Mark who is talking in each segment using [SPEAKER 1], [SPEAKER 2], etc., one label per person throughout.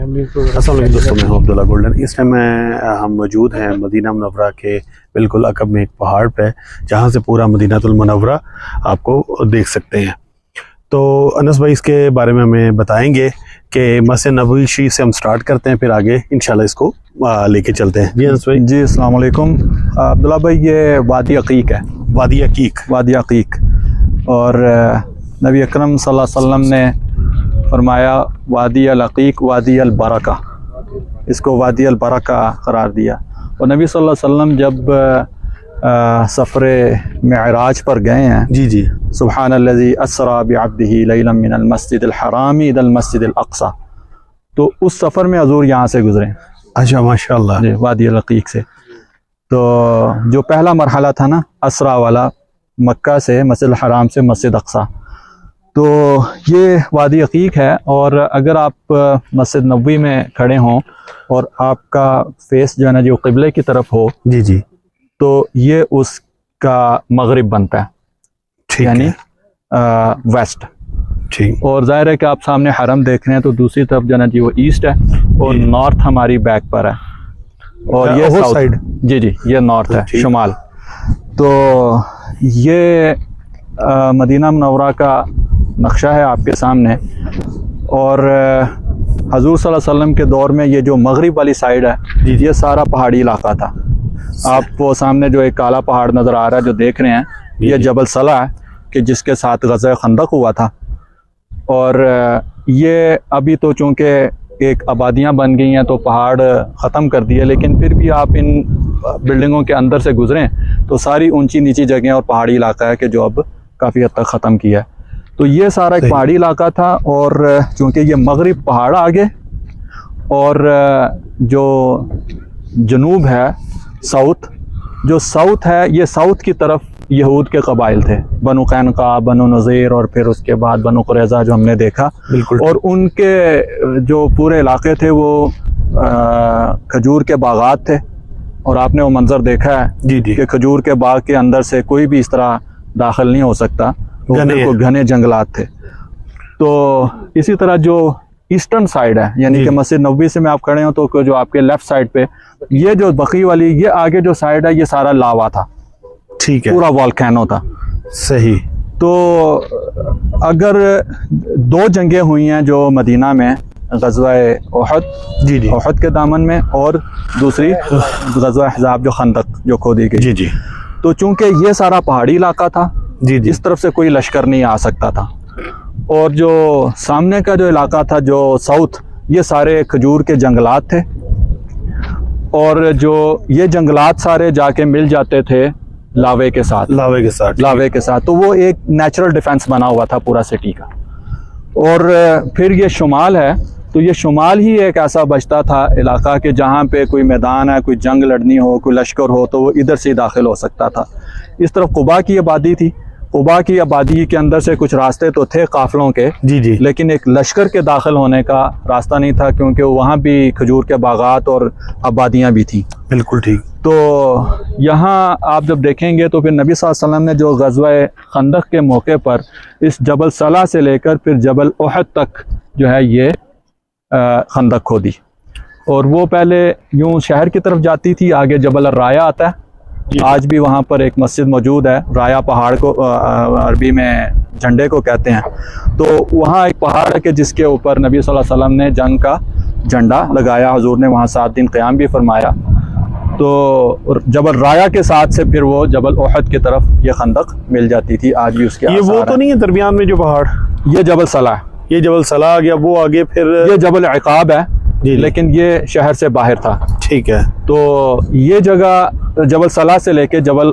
[SPEAKER 1] السلام علیکم دوستوں، میں ہوں عبداللہ گولڈن۔ اس ٹائم ہم موجود ہیں مدینہ منورہ کے بالکل عقب میں ایک پہاڑ پہ، جہاں سے پورا مدینہ المنورہ آپ کو دیکھ سکتے ہیں۔ تو انس بھائی اس کے بارے میں ہمیں بتائیں گے کہ مسجد نبوی شریف سے ہم سٹارٹ کرتے ہیں، پھر آگے انشاءاللہ اس کو لے کے چلتے ہیں۔ جی انس بھائی۔
[SPEAKER 2] جی السلام علیکم عبداللہ بھائی، یہ وادی عقیق ہے۔ وادی عقیق، اور نبی اکرم صلی اللہ علیہ وسلم نے فرمایا وادی العقیق وادی البرکہ، اس کو وادی البرکہ قرار دیا۔ اور نبی صلی اللہ علیہ وسلم جب سفر معراج پر گئے ہیں،
[SPEAKER 1] جی
[SPEAKER 2] سبحان الذی اسری بعبدہ لیلا من المسجد الحرام الی المسجد الاقصی، تو اس سفر میں حضور یہاں سے گزرے۔
[SPEAKER 1] اچھا، ماشاء اللہ۔
[SPEAKER 2] جی، وادی العقیق سے۔ تو جو پہلا مرحلہ تھا نا اسرا والا، مکہ سے مسجد الحرام سے مسجد اقصی، تو یہ وادی عقیق ہے۔ اور اگر آپ مسجد نبوی میں کھڑے ہوں اور آپ کا فیس جو ہے نا جو قبلے کی طرف ہو،
[SPEAKER 1] جی
[SPEAKER 2] تو یہ اس کا مغرب بنتا ہے، یعنی ویسٹ۔
[SPEAKER 1] ٹھیک۔
[SPEAKER 2] اور ظاہر ہے کہ آپ سامنے حرم دیکھ رہے ہیں، تو دوسری طرف جو ہے نا جی وہ ایسٹ ہے، اور نارتھ ہماری بیک پر ہے، اور یہ ساؤتھ سائڈ۔ جی یہ نارتھ ہے، شمال۔ تو یہ مدینہ منورہ کا نقشہ ہے آپ کے سامنے۔ اور حضور صلی اللہ علیہ وسلم کے دور میں یہ جو مغرب والی سائڈ ہے، یہ سارا پہاڑی علاقہ تھا۔ آپ وہ سامنے جو ایک کالا پہاڑ نظر آ رہا ہے جو دیکھ رہے ہیں، یہ جبل صلہ ہے کہ جس کے ساتھ غزوہ خندق ہوا تھا۔ اور یہ ابھی تو چونکہ ایک آبادیاں بن گئی ہیں تو پہاڑ ختم کر دیے، لیکن پھر بھی آپ ان بلڈنگوں کے اندر سے گزریں تو ساری اونچی نیچی جگہیں اور پہاڑی علاقہ ہے کہ جو اب کافی حد تک ختم کیا ہے۔ تو یہ سارا ایک پہاڑی علاقہ تھا، اور چونکہ یہ مغرب پہاڑ آگے، اور جو جنوب ہے ساؤتھ، جو ساؤتھ ہے یہ ساؤتھ کی طرف یہود کے قبائل تھے، بنو قینقاع، بنو نذیر، اور پھر اس کے بعد بنو قریظہ جو ہم نے دیکھا۔
[SPEAKER 1] بالکل۔
[SPEAKER 2] اور ان کے جو پورے علاقے تھے وہ کھجور کے باغات تھے، اور آپ نے وہ منظر دیکھا ہے کہ کھجور کے باغ کے اندر سے کوئی بھی اس طرح داخل نہیں ہو سکتا، گھنے جنگلات تھے۔ تو اسی طرح جو ایسٹرن سائڈ ہے، یعنی کہ مسجد نبوی سے میں آپ کھڑے ہوں تو جو آپ کے لیفٹ سائڈ پہ یہ جو بقی والی یہ آگے جو سائڈ ہے، یہ سارا لاوا تھا،
[SPEAKER 1] ٹھیک ہے،
[SPEAKER 2] پورا والکینو تھا۔
[SPEAKER 1] صحیح۔
[SPEAKER 2] تو اگر دو جنگیں ہوئی ہیں جو مدینہ میں، غزوہ احد احد کے دامن میں، اور دوسری غزوہ احزاب جو خندق جو کھودی گئی۔
[SPEAKER 1] جی
[SPEAKER 2] تو چونکہ یہ سارا پہاڑی علاقہ تھا، اس طرف سے کوئی لشکر نہیں آ سکتا تھا، اور جو سامنے کا جو علاقہ تھا جو ساؤتھ، یہ سارے کھجور کے جنگلات تھے، اور جو یہ جنگلات سارے جا کے مل جاتے تھے لاوے کے ساتھ، تو وہ ایک نیچرل ڈیفنس بنا ہوا تھا پورا سٹی کا۔ اور پھر یہ شمال ہے، تو یہ شمال ہی ایک ایسا بچتا تھا علاقہ کہ جہاں پہ کوئی میدان ہے، کوئی جنگ لڑنی ہو، کوئی لشکر ہو، تو وہ ادھر سے داخل ہو سکتا تھا۔ اس طرف قباء کی آبادی تھی، قباء کی آبادی کے اندر سے کچھ راستے تو تھے قافلوں کے، لیکن ایک لشکر کے داخل ہونے کا راستہ نہیں تھا، کیونکہ وہاں بھی کھجور کے باغات اور آبادیاں بھی تھیں۔
[SPEAKER 1] بالکل ٹھیک۔
[SPEAKER 2] تو یہاں آپ جب دیکھیں گے تو پھر نبی صلی اللہ علیہ وسلم نے جو غزوہ خندق کے موقع پر اس جبل صلہ سے لے کر پھر جبل احد تک جو ہے یہ خندق کھودی، اور وہ پہلے یوں شہر کی طرف جاتی تھی، آگے جبل الرایا آتا ہے۔ آج بھی وہاں پر ایک مسجد موجود ہے، رایا پہاڑ کو عربی میں جھنڈے کو کہتے ہیں۔ تو وہاں ایک پہاڑ ہے کہ جس کے اوپر نبی صلی اللہ علیہ وسلم نے جنگ کا جھنڈا لگایا، حضور نے وہاں 7 دن قیام بھی فرمایا۔ تو جبل رایا کے ساتھ سے پھر وہ جبل احد کی طرف یہ خندق مل جاتی تھی، آج بھی اس کے
[SPEAKER 1] یہ وہ تو نہیں ہے درمیان میں جو پہاڑ؟
[SPEAKER 2] یہ جبل صلہ ہے،
[SPEAKER 1] یہ جبل صلہ آ گیا، وہ آگے پھر
[SPEAKER 2] یہ جبل عقاب ہے، لیکن یہ شہر سے باہر تھا۔
[SPEAKER 1] ٹھیک ہے۔
[SPEAKER 2] تو یہ جگہ جبل صلہ سے لے کے جبل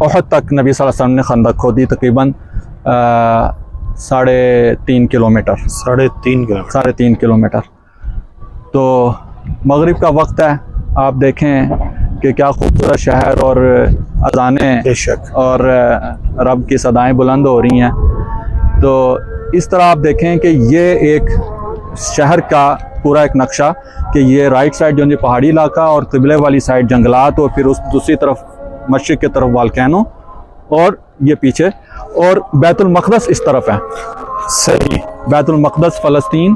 [SPEAKER 2] احد تک نبی صلی اللہ علیہ وسلم نے خندق کھودی، تقریباً 3.5 کلومیٹر۔ 3.5 کلومیٹر۔ تو مغرب کا وقت ہے، آپ دیکھیں کہ کیا خوبصورت شہر، اور اذانیں اور رب کی صدائیں بلند ہو رہی ہیں۔ تو اس طرح آپ دیکھیں کہ یہ ایک شہر کا پورا ایک نقشہ کہ یہ رائٹ سائڈ جو ہے پہاڑی علاقہ، اور قبلے والی سائڈ جنگلات، اور پھر اس دوسری طرف مشرق کی طرف والکینو، اور یہ پیچھے، اور بیت المقدس اس طرف ہے۔
[SPEAKER 1] صحیح۔
[SPEAKER 2] بیت المقدس فلسطین،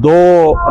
[SPEAKER 2] 2